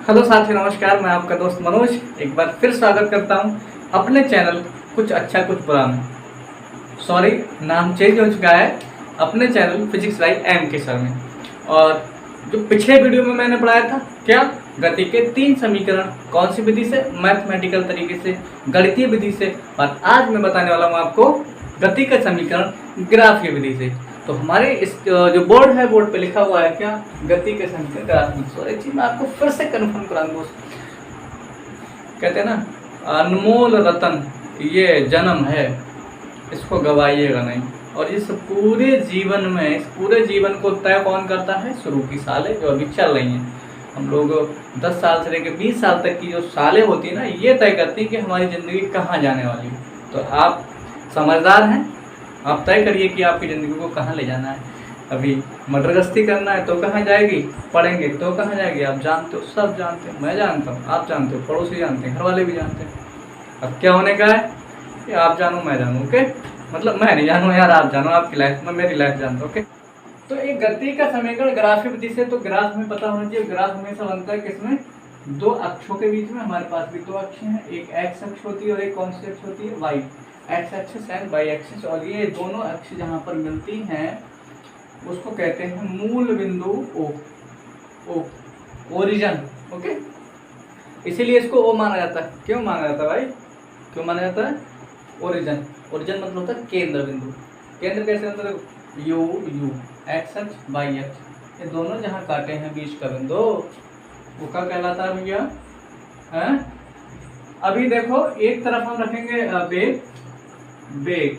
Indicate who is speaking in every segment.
Speaker 1: Hello साथियों, नमस्कार। मैं आपका दोस्त मनोज एक बार फिर स्वागत करता हूं अपने चैनल कुछ अच्छा कुछ बुरा में। सॉरी, नाम चेंज हो चुका है अपने चैनल फिजिक्स बाय एम के सर में। और जो पिछले वीडियो में मैंने पढ़ाया था क्या, गति के 3 समीकरण कौन सी विधि से, मैथमेटिकल तरीके से, गणितीय विधि से। और आज मैं बताने वाला हूँ आपको गति का समीकरण ग्राफीय विधि से। तो हमारे इस जो बोर्ड है, बोर्ड पे लिखा हुआ है क्या, गति के समीकरण ग्राफीय। सो एक चीज मैं आपको फिर से कन्फर्म करा दूँ, कहते हैं ना अनमोल रतन ये जन्म है, इसको गवाइएगा नहीं। और इस पूरे जीवन में, इस पूरे जीवन को तय कौन करता है? शुरू की सालें जो अभी चल रही हैं। हम लोग 10 साल से लेकर 20 साल तक की जो सालें होती है ना, ये तय करती हैं कि हमारी ज़िंदगी कहाँ जाने वाली है। तो आप समझदार हैं, आप तय करिए कि आपकी ज़िंदगी को कहाँ ले जाना है। अभी मटर गश्ती करना है तो कहाँ जाएगी, पढ़ेंगे तो कहाँ जाएगी, आप जानते हो, सब जानते हो, मैं जानता हूँ, आप जानते हो, पड़ोसी जानते हैं, घर वाले भी जानते हैं। अब क्या होने का है कि आप जानो मैं जानूँ, ओके। मतलब मैं नहीं जानूँ यार, आप जानो, आपकी लाइफ में मेरी लाइफ जानते, ओके। तो एक गति का समीकरण ग्राफीय विधि से, तो ग्राफ में पता होना चाहिए। ग्राफ हमेशा बनता है किसमें? 2 अक्षों के बीच में। हमारे पास भी 2 अक्ष हैं, एक एक्स अक्ष होती है और एक कौन सी अक्ष होती है? Y X axis and Y axis. और ये दोनों अक्ष जहाँ पर मिलती हैं उसको कहते हैं मूल बिंदु ओ, ओरिजन, ओके। इसीलिए इसको ओ माना जाता है। क्यों माना जाता है भाई? क्यों माना जाता है? ओरिजन। ओरिजन मतलब होता है केंद्र बिंदु। केंद्र कैसे होता है? यू यू एक्स अक्ष वाई अक्ष, ये दोनों जहाँ काटे हैं बीच का बिंदु, वो क्या कहलाता है भैया? हैं? अभी देखो, एक तरफ हम रखेंगे बेग, बेग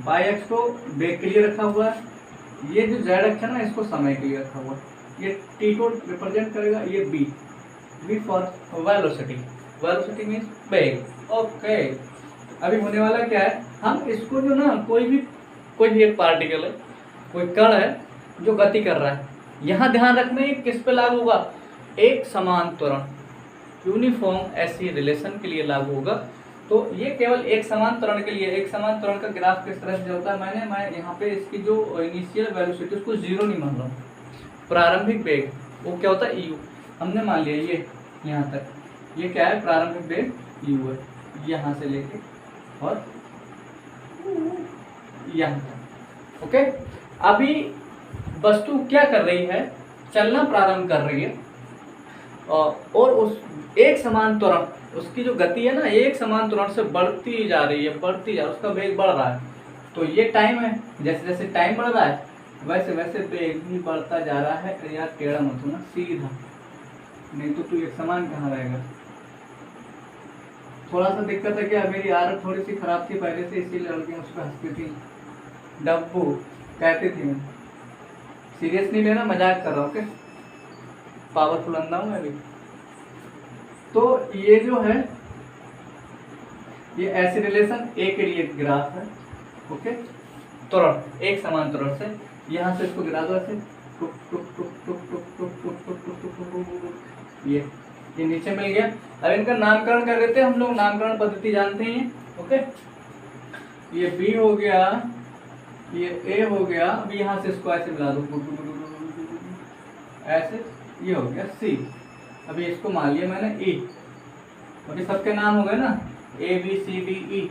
Speaker 1: वाई अक्ष को बेग के लिए रखा हुआ है। ये जो जेड अक्ष है ना, इसको समय के लिए रखा हुआ है। ये टी को रिप्रेजेंट करेगा, ये V, V for velocity. Velocity means बेग, ओके। अभी होने वाला क्या है, हम इसको जो ना, कोई भी एक पार्टिकल है, कोई कण है जो गति कर रहा है, यहाँ ध्यान रखना है किस पे लागू होगा? एक समान त्वरण, यूनिफॉर्म ऐसी रिलेशन के लिए लागू होगा। तो ये केवल एक समान त्वरण के लिए। एक समान त्वरण का ग्राफ किस तरह से होता है, मैं यहाँ पे इसकी जो इनिशियल वेलोसिटी उसको 0 नहीं मान रहा हूँ। प्रारंभिक वेग वो क्या होता है? यू। हमने मान लिया ये यहाँ तक, ये क्या है? प्रारंभिक वेग यू है, यहाँ से लेके और यहाँ तक, ओके। अभी वस्तु क्या कर रही है? चलना प्रारंभ कर रही है और उस एक समान त्वरण, उसकी जो गति है ना, एक समान त्वरण से बढ़ती जा रही है, बढ़ती जा रही है, उसका वेग बढ़ रहा है। तो ये टाइम है, जैसे जैसे टाइम बढ़ रहा है वैसे वैसे वेग भी बढ़ता जा रहा है। यार टेढ़ा मत हो ना, सीधा, नहीं तो तू एक समान कहाँ रहेगा। थोड़ा सा दिक्कत है क्या? मेरी आदत थोड़ी सी खराब थी पहले से, इसीलिए लड़कियाँ उस पर हंसती थी, डब्बू कहती थी। मैं सीरियस नहीं लेना, मजाक कर रहा हूँ, ओके। पावरफुल अंदा हूँ मैं भी। तो ये जो है, ये ऐसी रिलेशन ए के लिए ग्राफ है, ओके। त्वरण, एक समान त्वरण से यहाँ से इसको गिरा दो ऐसे, टुक टुक टुक टुक टुक टुक टुक टुक टुक टुक टुक टुक, ये नीचे मिल गया। अब इनका नामकरण कर देते हैं हम लोग, नामकरण पद्धति जानते हैं, ओके। ये बी हो गया, ये ए हो गया। अब यहाँ से इसको ऐसे मिला दो ऐसे, ये हो गया सी। अभी इसको मान लिया मैंने ई, और ये सबके नाम हो गए ना, A B C D E.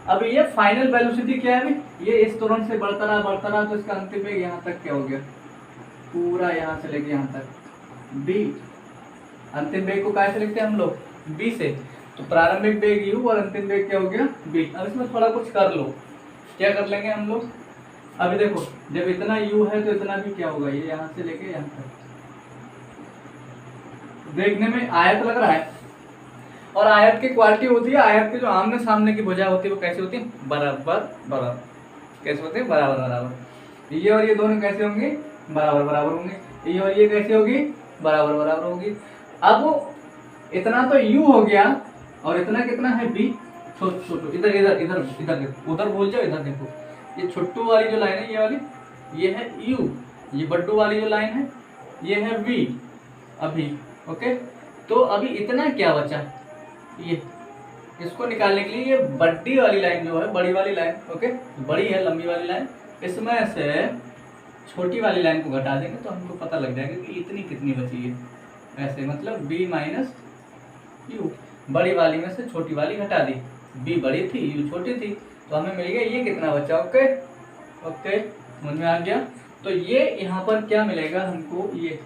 Speaker 1: अब ये फाइनल वेलोसिटी क्या है? ये इस त्वरण से बढ़ता रहा, तो इसका अंतिम वेग यहाँ तक क्या हो गया? पूरा यहाँ से लेके यहाँ तक बी। अंतिम वेग को कैसे लिखते हैं हम लोग? बी से। तो प्रारंभिक वेग यू और अंतिम वेग क्या हो गया? बी। अब इसमें थोड़ा कुछ कर लो, क्या कर लेंगे हम लोग? अभी देखो, जब इतना यू है तो इतना भी क्या होगा? ये यहाँ से लेके यहाँ तक। देखने में आयत लग रहा है, और आयत की क्वालिटी होती है, आयत की जो आमने सामने की भुजा होती है वो कैसी होती है? बराबर बराबर। कैसे होते हैं? बराबर बराबर। ये और ये दोनों कैसे होंगे? बराबर बराबर होंगे। ये और ये कैसे होगी? बराबर बराबर होगी। अब इतना तो u हो गया, और इतना कितना है b? छोटू, इधर इधर इधर इधर देखो, उधर भूल जाओ, इधर देखो। ये छोटू वाली जो लाइन है, ये वाली, ये है u। ये बड्डू वाली जो लाइन है, ये है v अभी, ओके। तो अभी इतना क्या बचा? ये, इसको निकालने के लिए ये बड़ी वाली लाइन जो है, बड़ी वाली लाइन, ओके, बड़ी है लंबी वाली लाइन, इसमें से छोटी वाली लाइन को घटा देंगे तो हमको पता लग जाएगा कि इतनी कितनी बची है। ऐसे, मतलब b माइनस यू। बड़ी वाली में से छोटी वाली घटा दी, b बड़ी थी u छोटी थी, तो हमें मिल गया ये कितना बचा। ओके ओके, समझ में आ गया। तो ये यहाँ पर क्या मिलेगा हमको, ये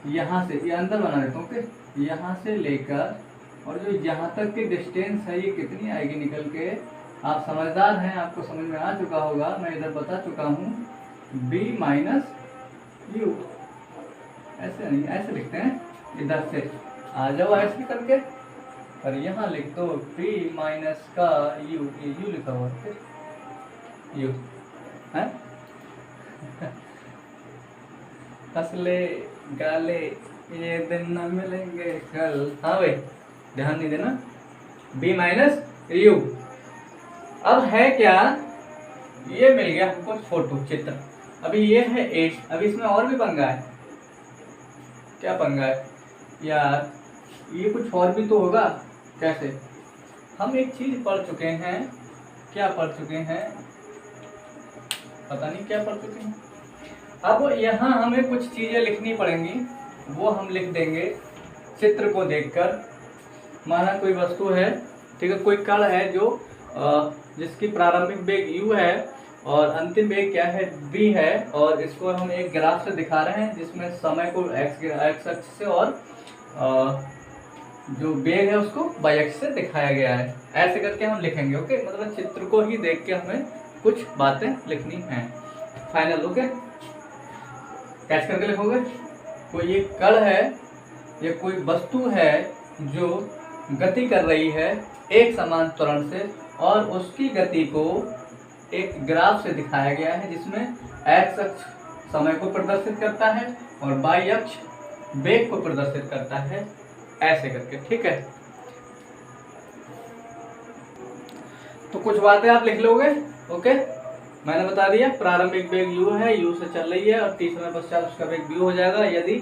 Speaker 1: यहाँ से, ये अंदर बना देता हूँ। ओके, यहाँ से लेकर और जो यहाँ तक की डिस्टेंस है ये कितनी आएगी निकल के, आप समझदार हैं, आपको समझ में आ चुका होगा, मैं इधर बता चुका हूँ, b माइनस यू। ऐसे नहीं, ऐसे लिखते हैं, इधर से आ जाओ ऐसे करके, और यहाँ लिख दो b माइनस का u, यू लिखा हुआ है यू है। हंसले गाले ये दिन न मिलेंगे कल। हाँ भाई, ध्यान नहीं देना, b माइनस यू। अब है क्या, ये मिल गया हमको फोटो चित्र। अभी ये है 8, अभी इसमें और भी पंगा है। क्या पंगा है यार, ये कुछ और भी तो होगा। कैसे, हम एक चीज पढ़ चुके हैं, क्या पढ़ चुके हैं, पता नहीं क्या पढ़ चुके हैं। अब यहाँ हमें कुछ चीजें लिखनी पड़ेंगी, वो हम लिख देंगे चित्र को देखकर। माना कोई वस्तु है, ठीक है, कोई कण है जो जिसकी प्रारंभिक वेग u है और अंतिम वेग क्या है, v है, और इसको हम एक ग्राफ से दिखा रहे हैं जिसमें समय को x अक्ष से और जो वेग है उसको y अक्ष से दिखाया गया है। ऐसे करके हम लिखेंगे। ओके, मतलब चित्र को ही देख के हमें कुछ बातें लिखनी हैं। फाइनल। ओके, कैच करके लिखोगे, कोई एक कण है या कोई वस्तु है जो गति कर रही है एक समान त्वरण से, और उसकी गति को एक ग्राफ से दिखाया गया है जिसमें x अक्ष समय को प्रदर्शित करता है और y अक्ष वेग को प्रदर्शित करता है, ऐसे करके। ठीक है, तो कुछ बातें आप लिख लोगे। ओके, मैंने बता दिया प्रारंभिक वेग u है, u से चल रही है और t समय पश्चात उसका वेग v हो जाएगा। यदि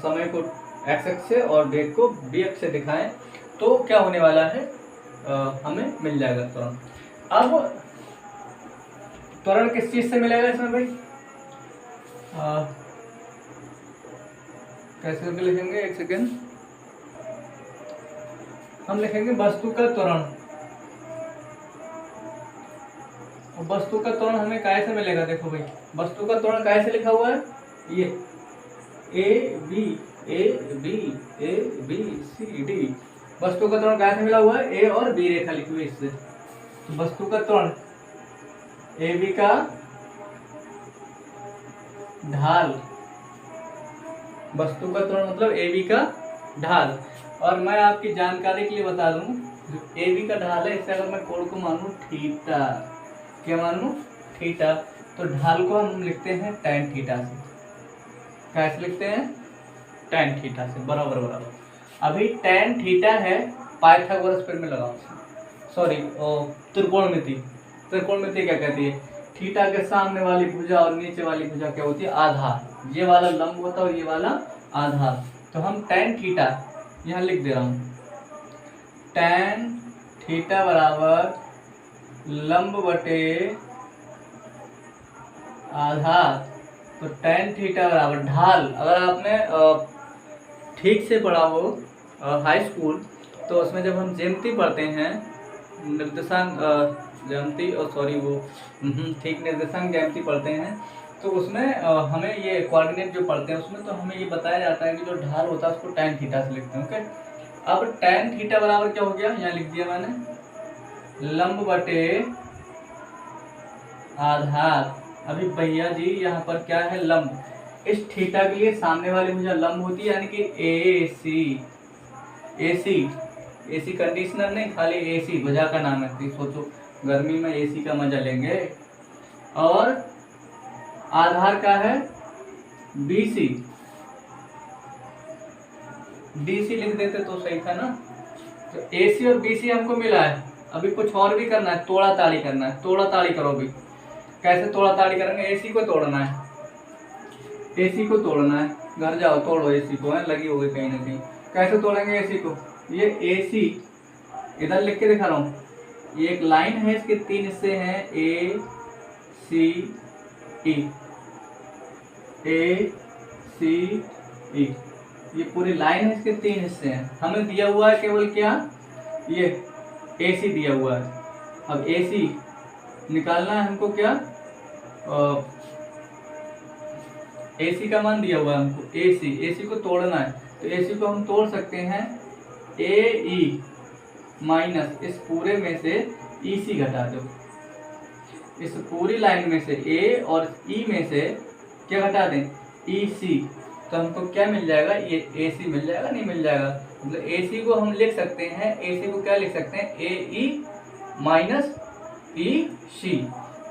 Speaker 1: समय को x अक्ष से और वेग को v अक्ष से दिखाएं तो क्या होने वाला है, हमें मिल जाएगा त्वरण। अब त्वरण किस चीज से मिलेगा इसमें भाई, कैसे करके लिखेंगे, एक सेकेंड, हम लिखेंगे वस्तु का त्वरण। और वस्तु का त्वरण हमें कैसे मिलेगा, देखो भाई, वस्तु का त्वरण कैसे लिखा हुआ है, ये ए बी सी डी। वस्तु का त्वरण कैसे मिला हुआ है, ए और बी रेखा लिखी हुई इससे। तो वस्तु का त्वरण ए बी का ढाल, वस्तु का त्वरण मतलब ए बी का ढाल। और मैं आपकी जानकारी के लिए बता दूं, जो ए बी का ढाल है, इससे अगर मैं कोण को मानूं थीटा, क्या मानूं, थीटा, तो ढाल को हम लिखते हैं tan थीटा से। कैसे लिखते हैं, tan थीटा से, बराबर बराबर। अभी tan थीटा है, पाइथागोरस प्रमेय लगाओ, सॉरी त्रिकोणमिति। त्रिकोणमिति क्या कहती है, थीटा के सामने वाली भुजा और नीचे वाली भुजा क्या होती है, आधार। ये वाला लंब होता है और ये वाला आधार। तो हम tan थीटा यहाँ लिख दे रहा हूँ, tan थीटा बराबर लंब बटे आधार। तो tan थीटा बराबर ढाल। अगर आपने ठीक से पढ़ा हो हाई स्कूल, तो उसमें जब हम ज्यामिति पढ़ते हैं, निर्देशांक ज्यामिति, और सॉरी वो ठीक निर्देशांक ज्यामिति पढ़ते हैं, तो उसमें हमें ये कोऑर्डिनेट जो पढ़ते हैं उसमें तो हमें ये बताया जाता है कि जो ढाल होता है उसको tan थीटा से लिखते हैं। ओके, अब tan थीटा बराबर क्या हो गया, यहाँ लिख दिया मैंने, लंब बटे आधार। अभी भैया जी यहाँ पर क्या है, लंब। इस थीटा के लिए सामने वाली भुजा लंब होती है, यानी कि एसी कंडीशनर नहीं, खाली एसी भुजा का नाम है। सोचो गर्मी में एसी का मजा लेंगे। और आधार का है बीसी, डीसी लिख देते तो सही था ना। तो एसी और बीसी हमको मिला है, अभी कुछ और भी करना है, तोड़ा ताड़ी करना है। तोड़ा ताड़ी करो भी, कैसे तोड़ा ताड़ी करेंगे, एसी को तोड़ना है, एसी को तोड़ना है, घर जाओ तोड़ो एसी को, है लगी होगी कहीं ना कहीं। कैसे तोड़ेंगे एसी को, ये एसी इधर लिख के दिखा रहा हूँ, ये एक लाइन है, इसके 3 हिस्से हैं, ए सी ई, ये पूरी लाइन है, इसके 3 हिस्से हैं। हमें दिया हुआ है केवल क्या, ये AC दिया हुआ है। अब AC निकालना है हमको क्या, AC का मान दिया हुआ है हमको, AC को तोड़ना है। तो AC को हम तोड़ सकते हैं AE माइनस इस पूरे में से EC घटा दो। इस पूरी लाइन में से A और E में से क्या घटा दें, EC। तो हमको क्या मिल जाएगा, ये AC मिल जाएगा, नहीं मिल जाएगा। मतलब AC को हम लिख सकते हैं, AC को क्या लिख सकते हैं, AE माइनस EC।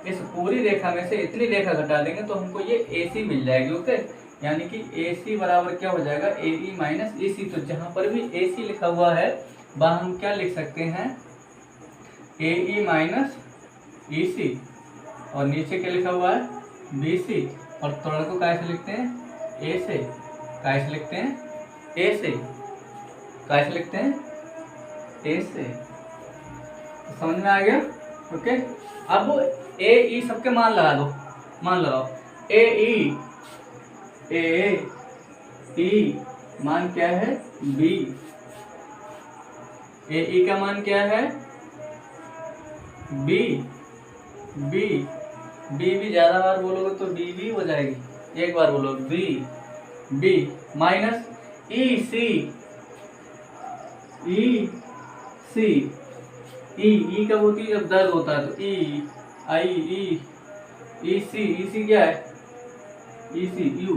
Speaker 1: इस पूरी रेखा में से इतनी रेखा घटा देंगे तो हमको ये AC मिल जाएगी। ओके, यानी कि AC बराबर क्या हो जाएगा, AE माइनस EC। तो जहां पर भी AC लिखा हुआ है वहां हम क्या लिख सकते हैं, AE माइनस EC, और नीचे क्या लिखा हुआ है, BC। और त्वरण को कैसे लिखते हैं, A से। कैसे लिखते हैं, A से। कैसे लिखते हैं, A से। समझ में आ गया। ओके, अब AE सबके मान लगा दो, मान लगाओ। AE मान क्या है, B। AE का मान क्या है, B भी ज्यादा बार बोलोगे तो B भी हो जाएगी। एक बार बोलो B माइनस EC कब होती है, जब दर्द होता है। तो EC क्या है, ECU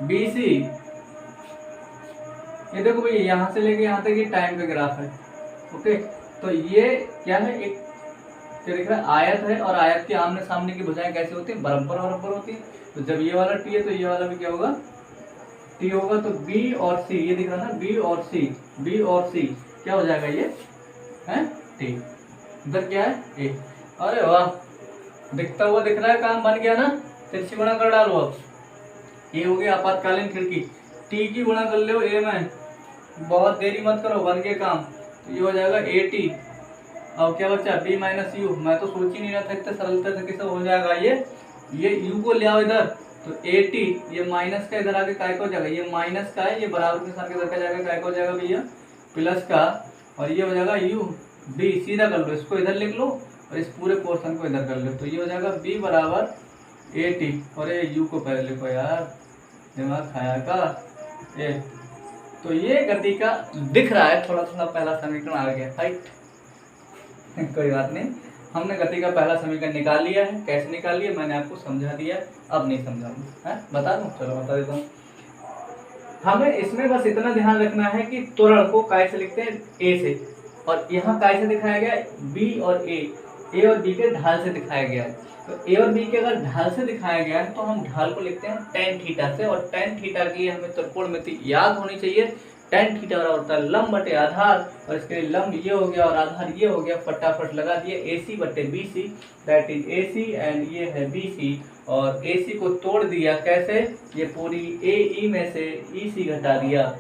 Speaker 1: BC। ये देखो भाई, यहाँ से लेके यहाँ तक ये टाइम का ग्राफ है। ओके, तो ये क्या है, एक क्या दिख रहा है, आयत है। और आयत के आमने सामने की भुजाएं कैसे होती है, बराबर बराबर होती है। तो जब ये वाला T है तो ये वाला भी क्या होगा, T होगा। तो B और C, ये दिख रहा है ना, B और C क्या हो जाएगा, ये है T। इधर क्या है, A। अरे वाह, दिखता हुआ दिख रहा है, काम बन गया ना। तिरछी गुणा कर डालो। अब ये हो गया आपातकालीन खिड़की, T की गुणा कर लो A में, बहुत देरी मत करो, बन गया काम। तो ये हो जाएगा AT। अब क्या बचा, B माइनस U। मैं तो सोच ही नहीं रहा था इतने सरलता से कैसे हो जाएगा ये U को ले आओ इधर। तो AT, ये माइनस का इधर आके काय का हो जाएगा, ये माइनस का है, ये बराबर के साथ इधर का जाएगा, काय का हो जाएगा भैया, प्लस का। और ये हो जाएगा B, सीधा कर लो, इसको इधर लिख लो और इस पूरे पोर्शन को इधर कर लो। तो ये हो जाएगा B बराबर AT। और ये U को पहले लिखो यार, दिमाग खाया का। तो ये गति का दिख रहा है, थोड़ा थोड़ा पहला समीकरण आ गया, राइट। कोई बात नहीं, हमने गति का पहला समीकरण निकाल लिया है। कैसे निकाल लिया मैंने आपको समझा दिया, अब नहीं समझाऊंगा, बता दूं, चलो बता देता हूँ। हमें इसमें बस इतना ध्यान रखना है कि त्वरण को कैसे लिखते हैं, A से। और यहाँ कैसे दिखाया गया है, B और A और B के ढाल से दिखाया गया है। तो A और B के अगर ढाल से दिखाया गया है तो हम ढाल को लिखते हैं tan थीटा से। और tan थीटा की हमें त्रिकोणमिति याद होनी चाहिए। tan थीटा बराबर होता है लंब बटे आधार, और इसके लंब ये हो गया और आधार ये हो गया, फटाफट लगा दिए, AC बटे BC, that is AC and ये है BC। और AC को तोड़ दिया कैसे, ये पूरी AE में से EC घटा दिया,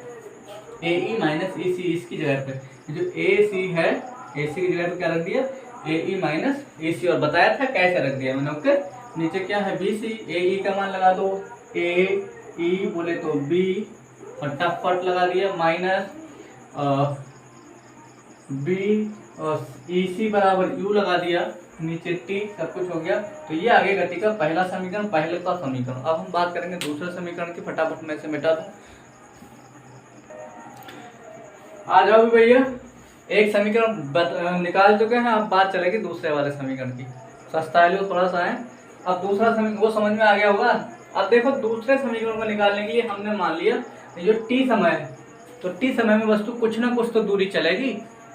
Speaker 1: AE माइनस EC इसकी जगह पे, जो AC है AC की जगह पे क्या रख दिया, AE माइनस EC। और बताया था कैसे रख दिया मैंने। ओके, नीचे क्या है BC, AE का मान लगा दो, AE बोले तो B, फटाफट लगा दिया, माइनस B और EC बराबर U लगा दिया, नीचे T, सब कुछ हो गया। तो ये आगे गति का पहला समीकरण, पहले का समीकरण। अब हम बात करेंगे दूसरे समीकरण की, फटाफट मैं इसे मिटा दूं। आ जाओ भी भैया, एक समीकरण निकाल चुके हैं, अब बात चलेगी दूसरे वाले समीकरण की। सस्ता है लो थोड़ा सा है। अब दूसरा समीकरण वो समझ में आ गया होगा। अब देखो, दूसरे समीकरण को निकालने के लिए हमने मान लिया जो T समय है, तो T समय में वस्तु कुछ ना कुछ तो दूरी चलेगी,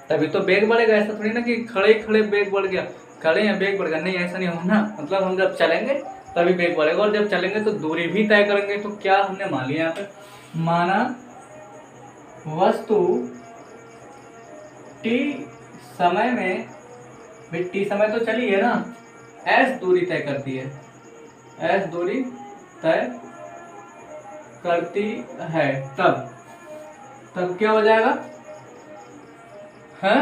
Speaker 1: तभी तो वेग बढ़ेगा। ऐसा थोड़ी ना कि खड़े खड़े वेग बढ़ गया, खड़े हैं वेग बढ़ गया, नहीं ऐसा नहीं होना। मतलब हम जब चलेंगे तभी वेग बढ़ेगा, और जब चलेंगे तो दूरी भी तय करेंगे। तो क्या हमने मान लिया यहाँ पे, माना वस्तु T समय में, भाई T समय तो चली है ना, S दूरी तय करती है, S दूरी तय करती है, तब क्या हो जाएगा, है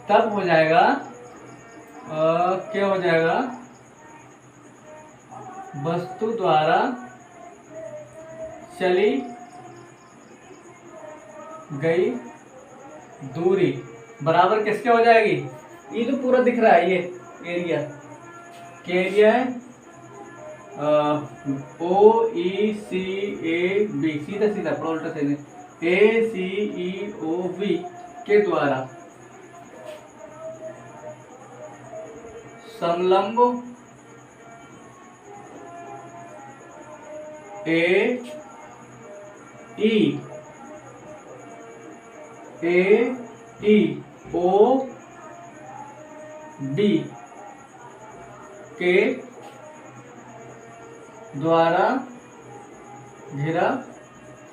Speaker 1: तब हो जाएगा क्या हो जाएगा, वस्तु द्वारा चली गई दूरी बराबर किसके हो जाएगी, ये जो पूरा दिख रहा है ये एरिया, क्या एरिया है, ओ ई सी ए बी, सीधा सीधा पढ़ो उल्टा सीधे, ए सी ई ओ बी के द्वारा समलंब ए ई ओ बी के द्वारा घिरा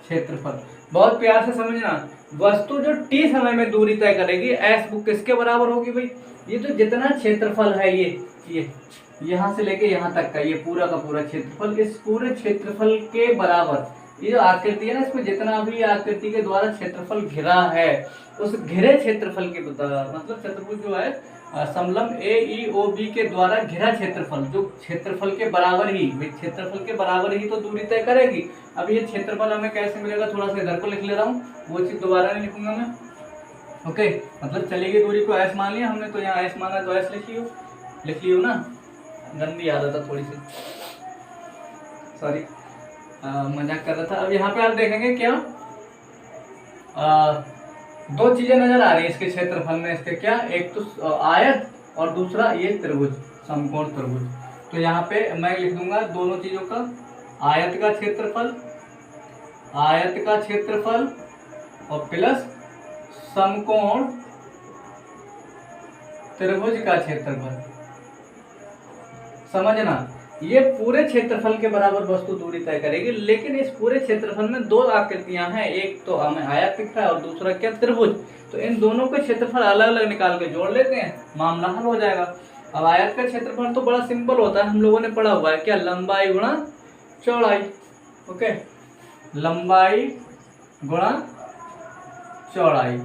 Speaker 1: क्षेत्रफल। बहुत प्यार से समझना, वस्तु जो टी समय में दूरी तय करेगी एस बुक किसके बराबर होगी भाई, ये तो जितना क्षेत्रफल है ये यहाँ से लेके यहाँ तक का ये पूरा का पूरा क्षेत्रफल, इस पूरे क्षेत्रफल के बराबर, ये जो आकृति है ना इसमें जितना भी आकृति के द्वारा क्षेत्रफल घिरा है उस घिरे क्षेत्रफल के मतलब चतुर्भुज जो है समलंब ए ई ओ बी के द्वारा घिरा क्षेत्रफल, जो क्षेत्रफल के बराबर ही, क्षेत्रफल के बराबर ही तो दूरी तय करेगी। अब ये क्षेत्रफल हमें कैसे मिलेगा, थोड़ा सा इधर को लिख ले रहा हूँ, वो चीज दोबारा नहीं लिखूंगा मैं। ओके, मतलब चलेगी दूरी को एस मान लिया हमने, तो यहाँ एस माना तो एस लिख लियो ना, गंदी आदत है थोड़ी सी, सॉरी मजाक कर रहा था। अब यहाँ पे आप देखेंगे क्या, दो चीजें नजर आ रही है इसके क्षेत्रफल में, इसके क्या, एक तो आयत और दूसरा ये त्रिभुज, समकोण त्रिभुज। तो यहाँ पे मैं लिख दूंगा दोनों चीजों का, आयत का क्षेत्रफल और प्लस समकोण त्रिभुज का क्षेत्रफल। समझना, ये पूरे क्षेत्रफल के बराबर वस्तु दूरी तय करेगी, लेकिन इस पूरे क्षेत्रफल में दो आकृतियां हैं, एक तो हमें आयत दिख रहा है और दूसरा क्या, त्रिभुज। तो इन दोनों के क्षेत्रफल अलग अलग निकाल के जोड़ लेते हैं, मामला हल हो जाएगा। अब आयत का क्षेत्रफल तो बड़ा सिंपल होता है, हम लोगों ने पढ़ा हुआ है, क्या, लंबाई गुणा चौड़ाई। ओके, लंबाई गुणा चौड़ाई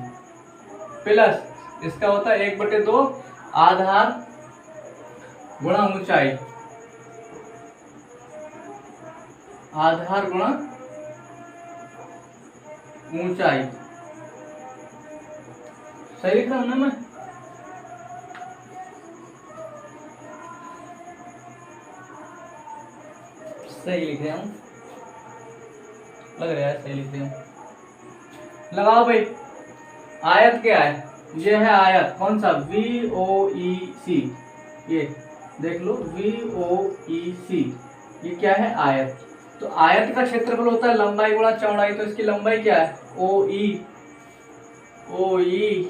Speaker 1: प्लस इसका होता है 1/2 आधार गुणा ऊंचाई, आधार गुणा ऊंचाई। सही लिखा हूं ना मैं, सही लिख रहा हूं, लग रहा है सही लिख रहा हूं। लगाओ भाई, आयत क्या है, ये है आयत, कौन सा, VOEC, ये देख लो VOEC, ये क्या है, आयत। तो आयत का क्षेत्रफल होता है लंबाई गुणा चौड़ाई, तो इसकी लंबाई क्या है, OE,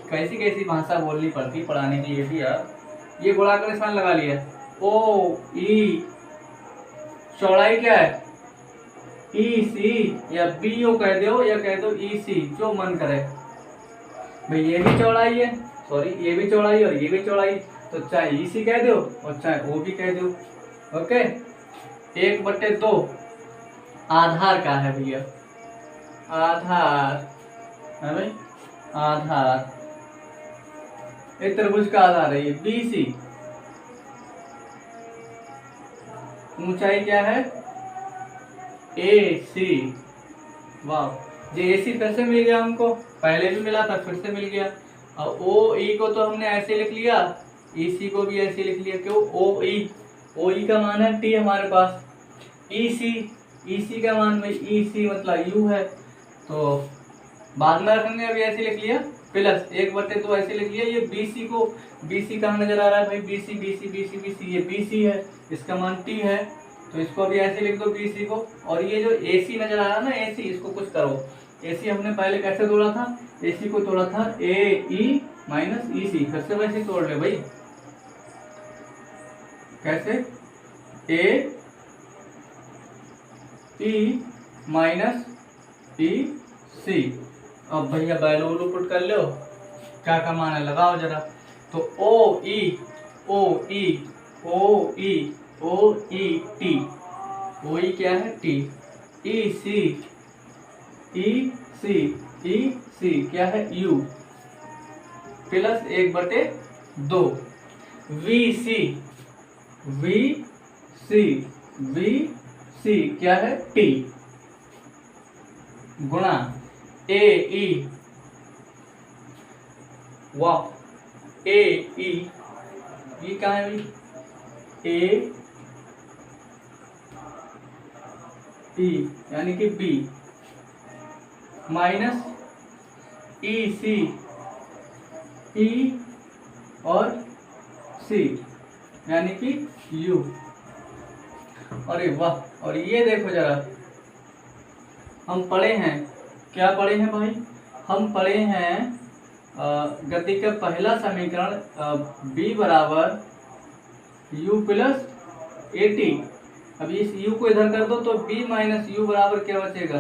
Speaker 1: कैसी कैसी भाषा बोलनी पड़ती पढ़ाने के लिए भी यार, ये गुणा का निशान लगा लिया, OE, चौड़ाई क्या है, EC, या BO कह दो या कह दो EC, जो मन करे भाई, ये भी चौड़ाई है, सॉरी ये भी चौड़ाई और ये भी चौड़ाई, तो चाहे EC कह दो और चाहे OB कह दो। ओके, 1/2 आधार का है भैया, आधार है भाई, आधार, एक त्रिभुज का आधार है ये BC, ऊंचाई क्या है, AC। वाह, ये AC फिर से मिल गया हमको, पहले भी मिला था फिर से मिल गया। और OE को तो हमने ऐसे लिख लिया, EC को भी ऐसे लिख लिया, क्यों, OE का मान है T हमारे पास, EC का मान भाई EC मतलब U है, तो बाद में रखेंगे, अभी ऐसे लिख लिया, प्लस 1/2 ऐसे लिख लिया। ये BC को, BC कहाँ नजर आ रहा है भाई, BC, ये BC है, इसका मान T है, तो इसको भी ऐसे लिख दो BC को। और ये जो AC नजर आ रहा है ना, AC, इसको कुछ करो, AC हमने पहले कैसे तोड़ा था, AC को तोड़ा था AE माइनस EC, फिर से वैसे तोड़ ले भाई, कैसे, AE माइनस EC। अब भैया वैल्यू पुट कर लो, क्या का मान है लगाओ जरा, तो OE क्या है, T, EC क्या है, U, प्लस 1/2 VC क्या है, T, गुणा AE वाह ए ई, ये कहाँ है भाई, ए ई यानी कि बी, माइनस ई सी, ई और सी यानी कि यू। अरे वाह, और ये देखो जरा, हम पढ़े हैं, क्या पढ़े हैं भाई, हम पढ़े हैं गति का पहला समीकरण b बराबर u प्लस ए टी। अब इस u को इधर कर दो तो b माइनस यू बराबर क्या बचेगा,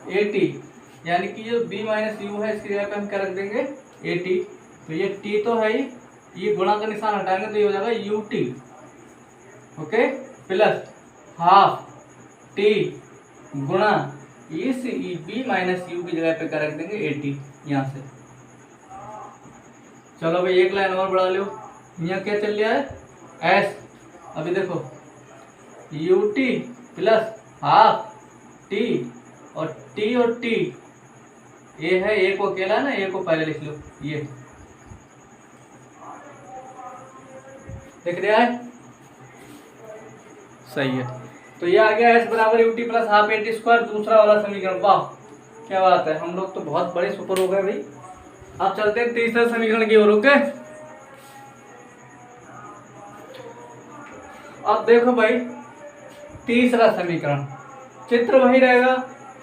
Speaker 1: ए टी, यानी कि जो b माइनस यू है इसकी जगह पे हम क्या रख देंगे, ए टी। तो ये t तो है ही, ये गुणा का निशान हटाएंगे तो ये हो जाएगा U T, okay, plus half T गुणा इस बी माइनस यू की जगह पे क्या रख देंगे, ए टी यहाँ से। चलो भाई एक लाइन और बढ़ा लो, यहाँ क्या चल रहा है, एस। अभी देखो U T plus half T, और टी ये है, ए को अकेला ना, ए को पहले लिख लो, ये दिख रहा है, सही है। तो ये आ गया एस बराबर U T plus half A T square, दूसरा वाला समीकरण। वाह क्या बात है, हम लोग तो बहुत बड़े सुपर हो गए भाई। अब चलते हैं तीसरे समीकरण की ओर, ओके। अब देखो भाई तीसरा समीकरण, चित्र वही रहेगा,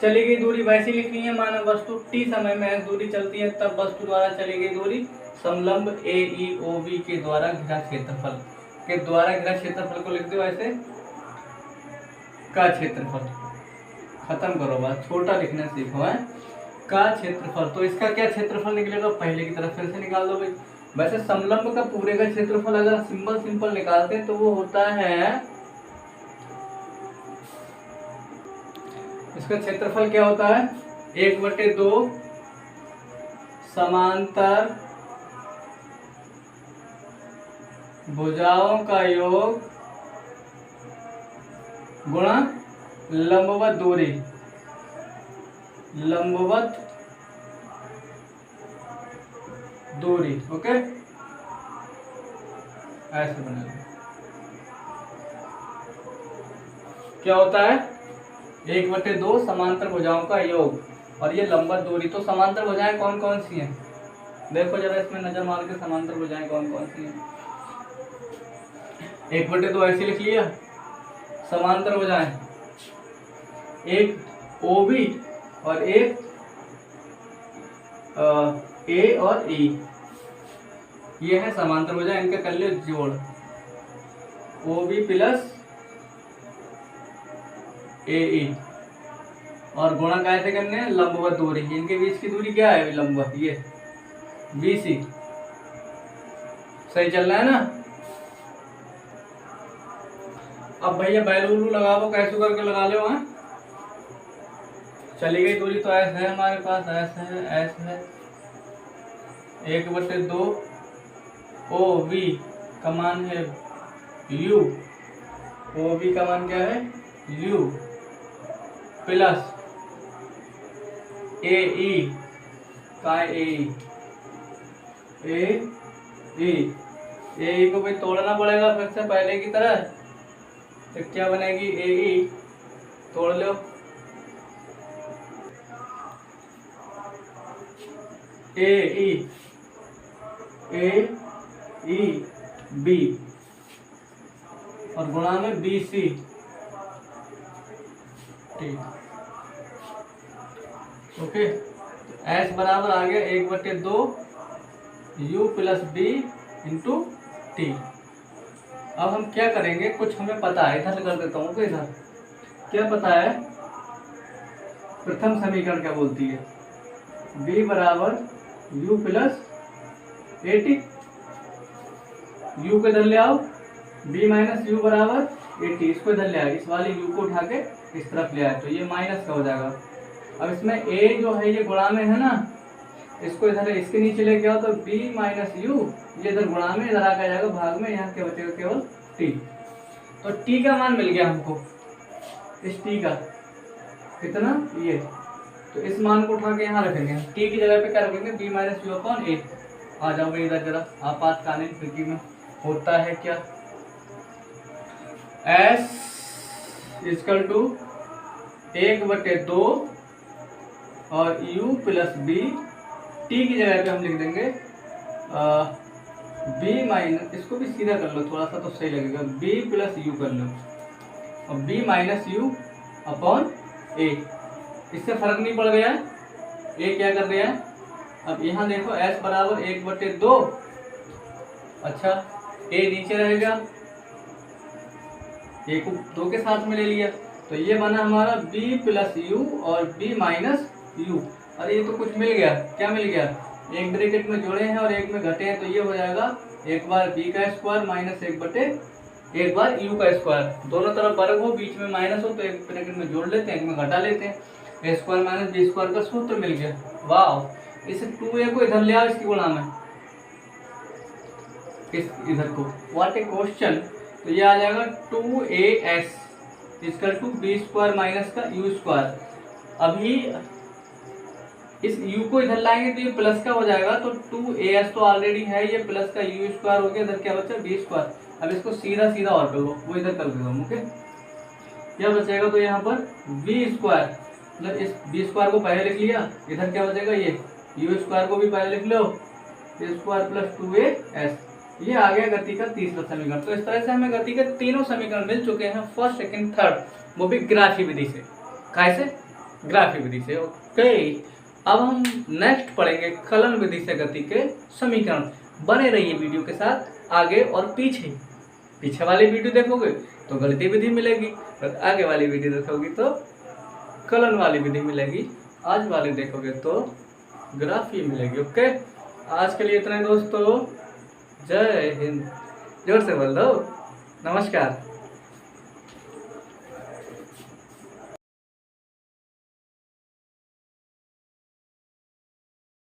Speaker 1: चली गई दूरी वैसी लिखनी है, माना वस्तु टी समय में एस दूरी चलती है, तब वस्तु द्वारा चली गई दूरी समलंब ए ई ओ बी के द्वारा घिरा क्षेत्रफल के द्वारा घिरा क्षेत्रफल को लिख दो ऐसे, का क्षेत्रफल, खत्म करो बात, छोटा लिखना सीखो है, का क्षेत्रफल। तो इसका क्या क्षेत्रफल निकलेगा, पहले की तरफ फिर से निकाल दो भाई। वैसे समलंब का पूरे का क्षेत्रफल अगर सिंपल निकालते हैं तो वो होता है, इसका क्षेत्रफल क्या होता है, 1/2 समांतर भुजाओं का योग गुणा लंबवत दूरी, लंबवत दूरी, ओके, ऐसे बना। क्या होता है, 1/2 समांतर भुजाओं का योग, और ये लंबवत दूरी। तो समांतर भुजाएं कौन कौन सी हैं, देखो जरा इसमें नजर मार के, समांतर भुजाएं कौन कौन सी हैं। 1/2 ऐसे लिख लिया, समांतर भुजाएं, एक ओ बी और एक ए और ई, ये है समांतर भुजाएं, इनका कर लियो जोड़, ओ बी प्लस ए ई, और गुणा कैसे करने हैं, लंबवत दूरी, इनके बीच की दूरी क्या है, लंबवत, ये बी सी। सही चल रहा है ना। अब भैया वैल्यू लगाओ, कैसे करके लगा लो, हाँ चली गई दूरी तो ऐस है हमारे पास, ऐस है 1/2 ओ बी का मान है यू, ओ बी का मान क्या है यू, प्लस ए ई का ए को भी तोड़ना पड़ेगा फिर से पहले की तरह, तो क्या बनेगी, ए ई तोड़ लो, ए ई बी, और गुणा में बी सी, ठीक, ओके। एस बराबर आ गया 1/2 U plus V into T. अब हम क्या करेंगे, कुछ हमें पता है, इधर कर देता हूँ, तो इधर क्या पता है, प्रथम समीकरण क्या बोलती है, b बराबर u plus A T, you को इधर ले आओ, b माइनस यू बराबर ए टी, इसको इधर ले आओ, इस वाले u को उठा के इस तरफ ले आए तो ये माइनस का हो जाएगा। अब इसमें a जो है ये गुणा में है ना, इसको इधर इसके नीचे लेके आओ तो b माइनस यू, ये इधर गुणा में, इधर आकर जाएगा भाग में, यहाँ क्या बचेगा केवल t। तो t का मान मिल गया हमको, इस t का कितना, ये, तो इस मान को उठा के यहाँ रखेंगे, t की जगह पे क्या रखेंगे, b माइनस यू अपॉन ए, आ जाओ भाई इधर जरा, आपातकालीन स्थिति में होता है क्या, S इजकल टू 1/2 और U प्लस बी, टी की जगह पे हम लिख देंगे बी माइनस, इसको भी सीधा कर लो थोड़ा सा तो सही लगेगा, बी प्लस यू कर लो और बी माइनस यू अपॉन ए। इससे फर्क नहीं पड़ गया, ए क्या कर रहा है, अब यहाँ देखो S बराबर 1/2, अच्छा ए नीचे रहेगा, ए को 2 के साथ में ले लिया, तो ये बना हमारा b प्लस यू और b माइनस यू। अरे ये तो कुछ मिल गया, क्या मिल गया, एक ब्रैकेट में जोड़े हैं और एक में घटे हैं, तो ये हो जाएगा एक बार b का स्क्वायर माइनस एक बार u का स्क्वायर, दोनों तरफ वर्ग हो बीच में माइनस हो तो एक ब्रैकेट में जोड़ लेते हैं, एक में घटा लेते हैं, ए स्क्वायर माइनस बी स्क्वायर का सूत्र मिल गया। वाह, इस 2a को इधर ले आओ, इसकी गुणा में इस इधर को, व्हाट ए क्वेश्चन। तो ये आ जाएगा 2as equal to V square minus का यू स्क्वायर। अभी इस u को इधर लाएंगे तो ये प्लस का हो जाएगा, तो 2as तो ऑलरेडी है, ये प्लस का यू स्क्वायर हो गया, इधर क्या बचा बी स्क्वायर। अब इसको सीधा सीधा और कर लो, वो इधर कर देता हूँ, ओके। क्या बचेगा, तो यहाँ पर बी स्क्वायर, मतलब इस बी स्क्वायर को पहले लिख लिया, इधर क्या बचेगा ये यू स्क्वायर को भी पहले लिख लो, बी स्क्वायर प्लस 2as, ये आ गया गति का तीसरा समीकरण। तो इस तरह से हमें गति के तीनों समीकरण मिल चुके हैं, फर्स्ट सेकंड थर्ड, वो भी ग्राफी विधि से। कैसे, ग्राफी विधि से, ओके। अब हम नेक्स्ट पढ़ेंगे कलन विधि से गति के समीकरण। बने रहिए वीडियो के साथ, आगे और पीछे वाली वीडियो देखोगे तो गणितीय विधि मिलेगी, और आगे वाली वीडियो देखोगे तो कलन वाली विधि मिलेगी, आज वाली देखोगे तो ग्राफी मिलेगी, ओके। आज के लिए इतना ही दोस्तों, जय हिंद, जोर से बोल दो, नमस्कार।